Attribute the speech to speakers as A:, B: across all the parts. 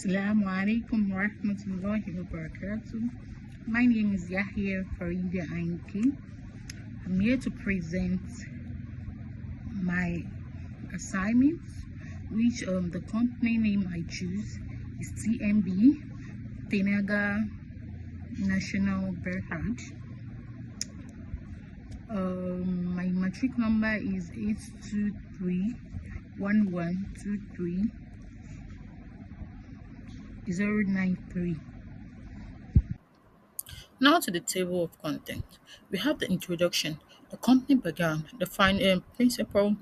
A: Assalamu alaikum wa rahmatullahi wa barakatuh. My name is Yahya Farida Ainki. I'm here to present my assignments, which the company name I choose is TNB, Tenaga National Berhad. My matric number is 823-1123-093. Now to the table of content. We have the introduction, the company background, the principal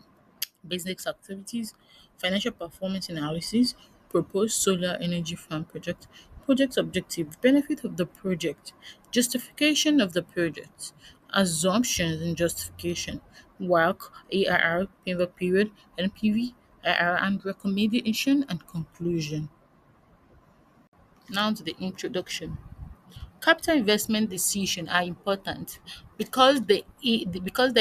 A: business activities, financial performance analysis, proposed solar energy farm project, project objective, benefit of the project, justification of the project, assumptions and justification, WACC, ARR, payback period, NPV, IR, and recommendation and conclusion. Now to the introduction. Capital investment decisions are important because they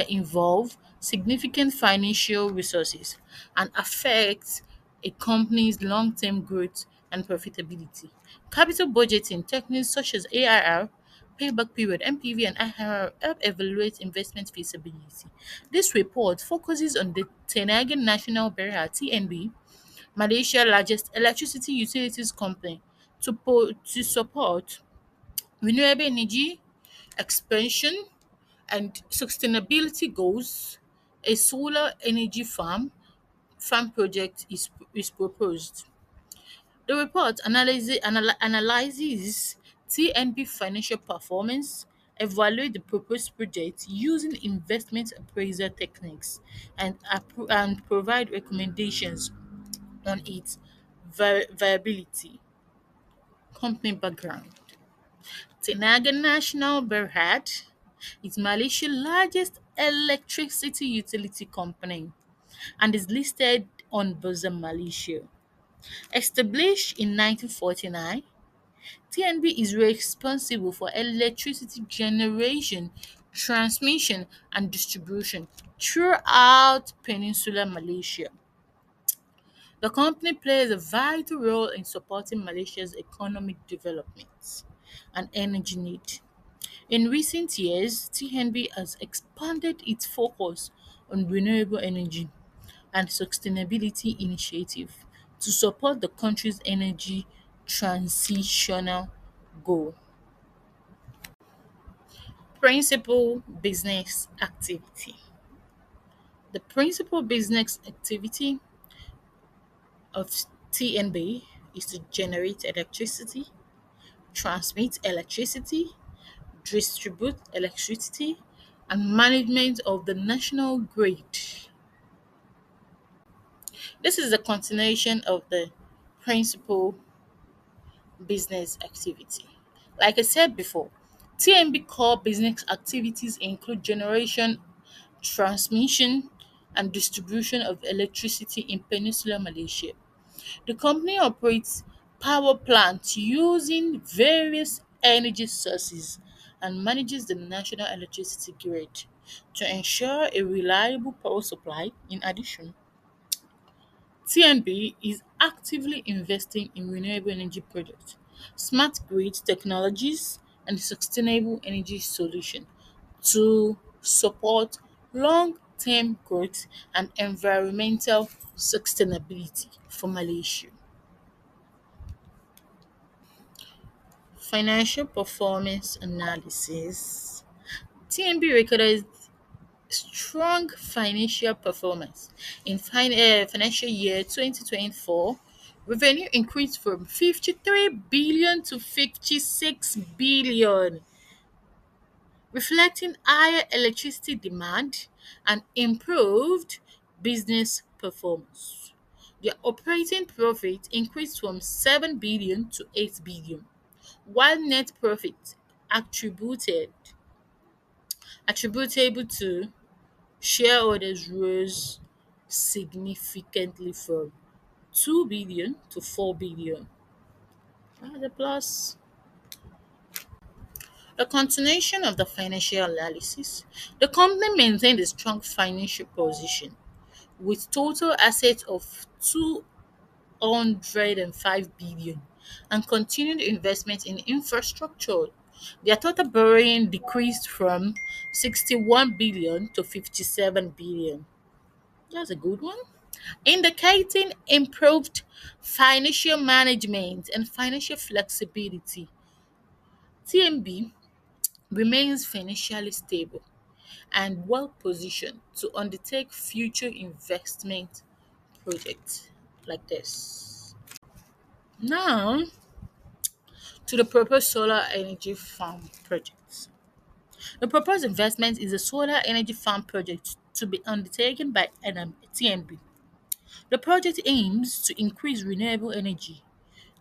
A: involve significant financial resources and affect a company's long-term growth and profitability. Capital budgeting techniques such as AIR, payback period, MPV, and IRR help evaluate investment feasibility. This report focuses on the Tenaga National Berhad (TNB), Malaysia's largest electricity utilities company, to support renewable energy expansion and sustainability goals. A solar energy farm project is proposed. The report analyzes TNB financial performance, evaluate the proposed project using investment appraisal techniques, and provide recommendations on its viability. Company background. Tenaga National Berhad is Malaysia's largest electricity utility company and is listed on Bursa Malaysia. Established in 1949, TNB is responsible for electricity generation, transmission, and distribution throughout Peninsular Malaysia. The company plays a vital role in supporting Malaysia's economic development and energy need. In recent years, TNB has expanded its focus on renewable energy and sustainability initiatives to support the country's energy transitional goal. Principal business activity. The principal business activity of TNB is to generate electricity, transmit electricity, distribute electricity, and management of the national grid. This is a continuation of the principal business activity. Like I said before, TNB core business activities include generation, transmission, and distribution of electricity in Peninsular Malaysia. The company operates power plants using various energy sources and manages the national electricity grid to ensure a reliable power supply. In addition, TNB is actively investing in renewable energy projects, smart grid technologies, and sustainable energy solutions to support long-term growth and environmental sustainability for Malaysia. Financial performance analysis. TNB recorded strong financial performance in financial year 2024. Revenue increased from 53 billion to 56 billion, reflecting higher electricity demand and improved business performance. Their operating profit increased from 7 billion to 8 billion, while net profit attributed attributable to shareholders rose significantly from 2 billion to 4 billion. The plus. A continuation of the financial analysis, the company maintained a strong financial position with total assets of 105 billion and continued investment in infrastructure. Their total borrowing decreased from 61 billion to 57 billion. That's a good one. Indicating improved financial management and financial flexibility. TMB remains financially stable and well positioned to undertake future investment projects like this. Now, to the proposed solar energy farm project. The proposed investment is a solar energy farm project to be undertaken by TNB. The project aims to increase renewable energy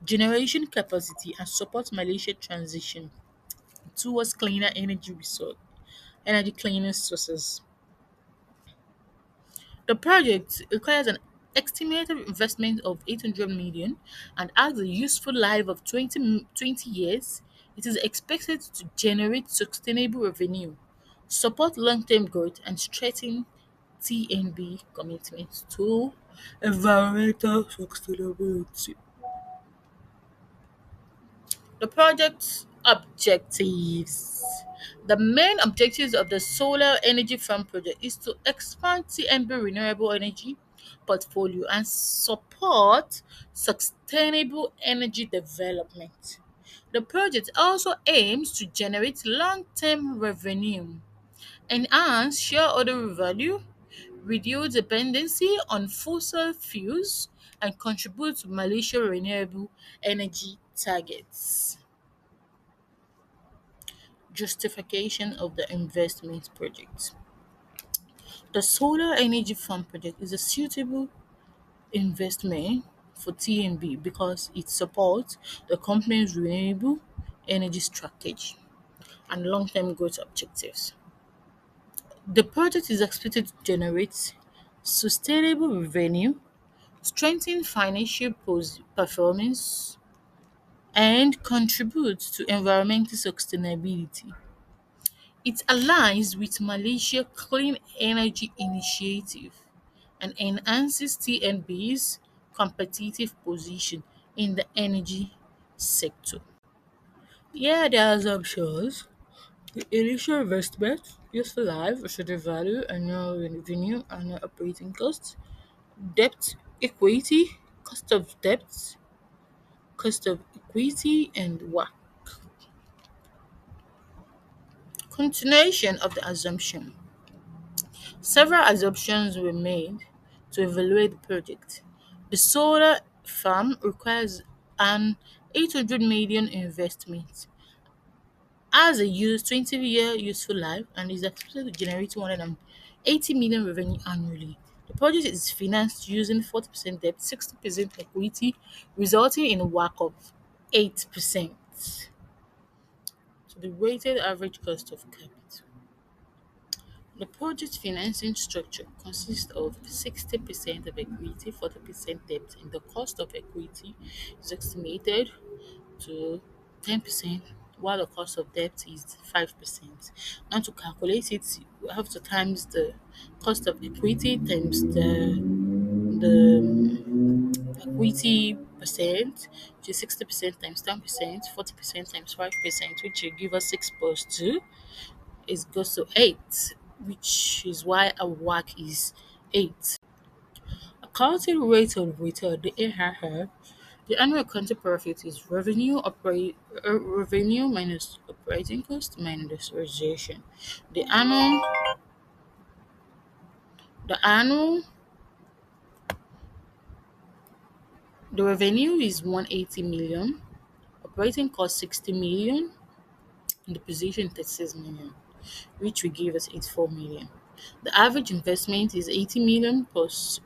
A: generation capacity and support Malaysia's transition towards energy cleaner sources. The project requires an estimated investment of 800 million and has a useful life of 20 years. It is expected to generate sustainable revenue, support long-term growth, and strengthen TNB commitment to environmental sustainability. The project's objectives. The main objectives of the solar energy farm project is to expand TNB renewable energy portfolio and support sustainable energy development. The project also aims to generate long-term revenue, enhance shareholder value, reduce dependency on fossil fuels, and contribute to Malaysia's renewable energy targets. Justification of the investment project. The solar energy farm project is a suitable investment for TNB because it supports the company's renewable energy strategy and long-term growth objectives. The project is expected to generate sustainable revenue, strengthen financial performance, and contribute to environmental sustainability. It aligns with Malaysia Clean Energy Initiative and enhances TNB's competitive position in the energy sector. Yeah, there are assumptions. The initial investment, useful life, residual value, annual revenue, annual operating costs, debt, equity, cost of equity, and WACC. Continuation of the assumption. Several assumptions were made to evaluate the project. The solar farm requires an 800 million investment, has a 20-year useful life, and is expected to generate 280 million revenue annually. The project is financed using 40% debt, 60% equity, resulting in a WACC of 8%. So the weighted average cost of capital. The project financing structure consists of 60% of equity, 40% debt, and the cost of equity is estimated to 10%, while the cost of debt is 5%. Now, to calculate it, we have to times the cost of equity times the equity percent, which is 60% times 10%, 40% times 5%, which will give us 6 plus 2 is goes to 8, which is why our WACC is 8. Accounting rate of return, the ARR, the annual accounting profit is revenue minus operating cost minus depreciation. The annual the annual the revenue is 180 million, operating cost 60 million, and depreciation 36 million, which will give us 84 million. The average investment is 80 million plus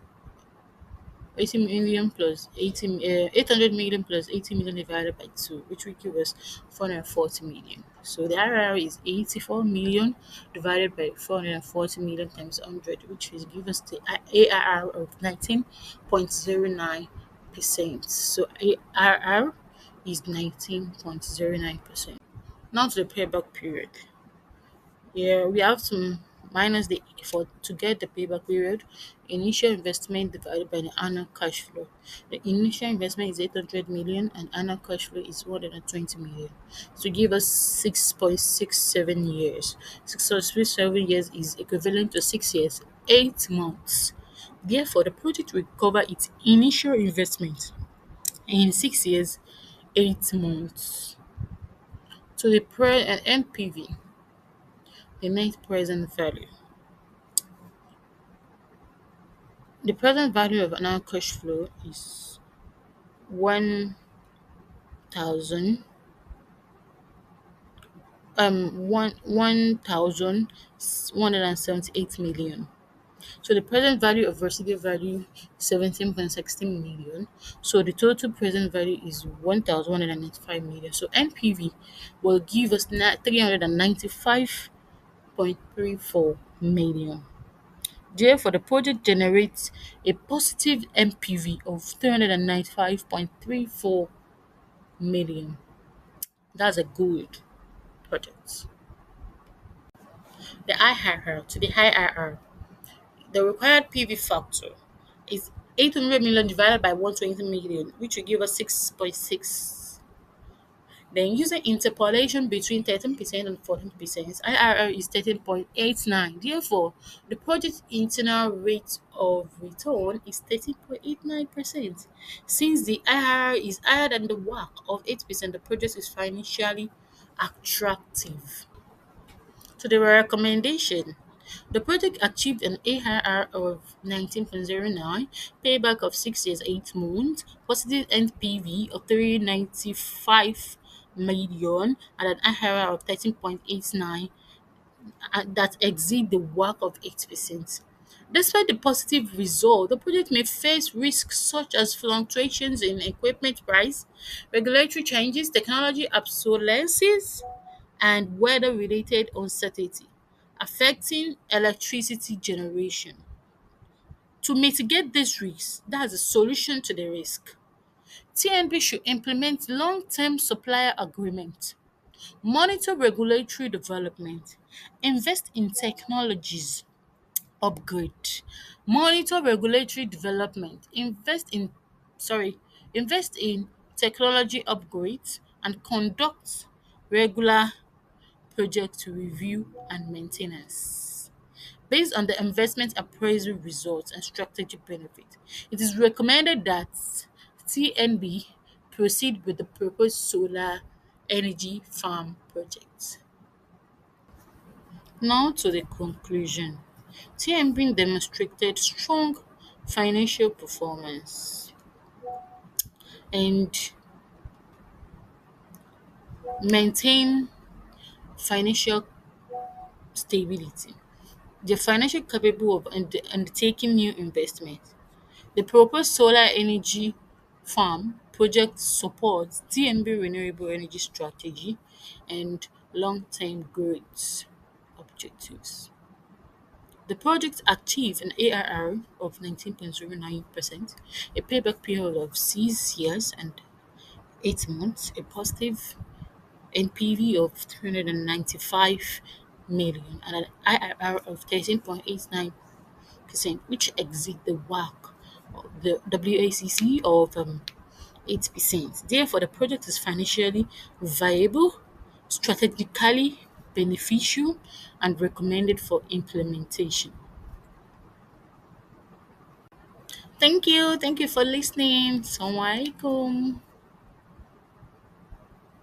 A: 80 million plus 800 million plus 80 million divided by 2, which will give us 440 million. So the IRR is 84 million divided by 440 million times 100, which will give us the ARR of 19.09%. So ARR is 19.09%. Now to the payback period. Yeah, we have to minus the for to get the payback period, initial investment divided by the annual cash flow. The initial investment is 800 million and annual cash flow is 120 million. To give us 6.67 years. 6.67 years is equivalent to 6 years, 8 months. Therefore, the project will cover its initial investment in 6 years, 8 months. So the NPV, the net present value. The present value of annual cash flow is 1,178 million. So the present value of residual value 17.16 million. So the total present value is 1,195 million. So NPV will give us 395.34 million. Therefore, the project generates a positive NPV of 395.34 million. That's a good project. The IRR to the IRR, the required PV factor is 800 million divided by 120 million, which will give us 6.6. Then using interpolation between 13% and 14%, IRR is 13.89. Therefore, the project's internal rate of return is 13.89%. Since the IRR is higher than the WACC of 8%, the project is financially attractive. So the recommendation. The project achieved an ARR of 19.09, payback of 6 years, 8 months, positive NPV of 395 million, and an IRR of 13.89 that exceed the WACC of 8%. Despite the positive result, the project may face risks such as fluctuations in equipment price, regulatory changes, technology obsolescence, and weather-related uncertainty affecting electricity generation. To mitigate these risks, that's a solution to the risk. TNB should implement long-term supplier agreement, monitor regulatory development, invest in technologies upgrade, monitor regulatory development, sorry, invest in technology upgrades and conduct regular project review and maintenance. Based on the investment appraisal results and strategic benefit, it is recommended that TNB proceed with the proposed solar energy farm project. Now to the conclusion. TNB demonstrated strong financial performance and maintain financial stability. They're financially capable of undertaking new investments. The proposed solar energy farm project supports DNB renewable energy strategy and long-term growth objectives. The project achieved an ARR of 19.09%, a payback period of 6 years and 8 months, a positive NPV of 395 million, and an IRR of 13.89%, which exceed the WACC, the WACC of 8%. Therefore, the project is financially viable, strategically beneficial, and recommended for implementation. Thank you. Thank you for listening. Assalamualaikum.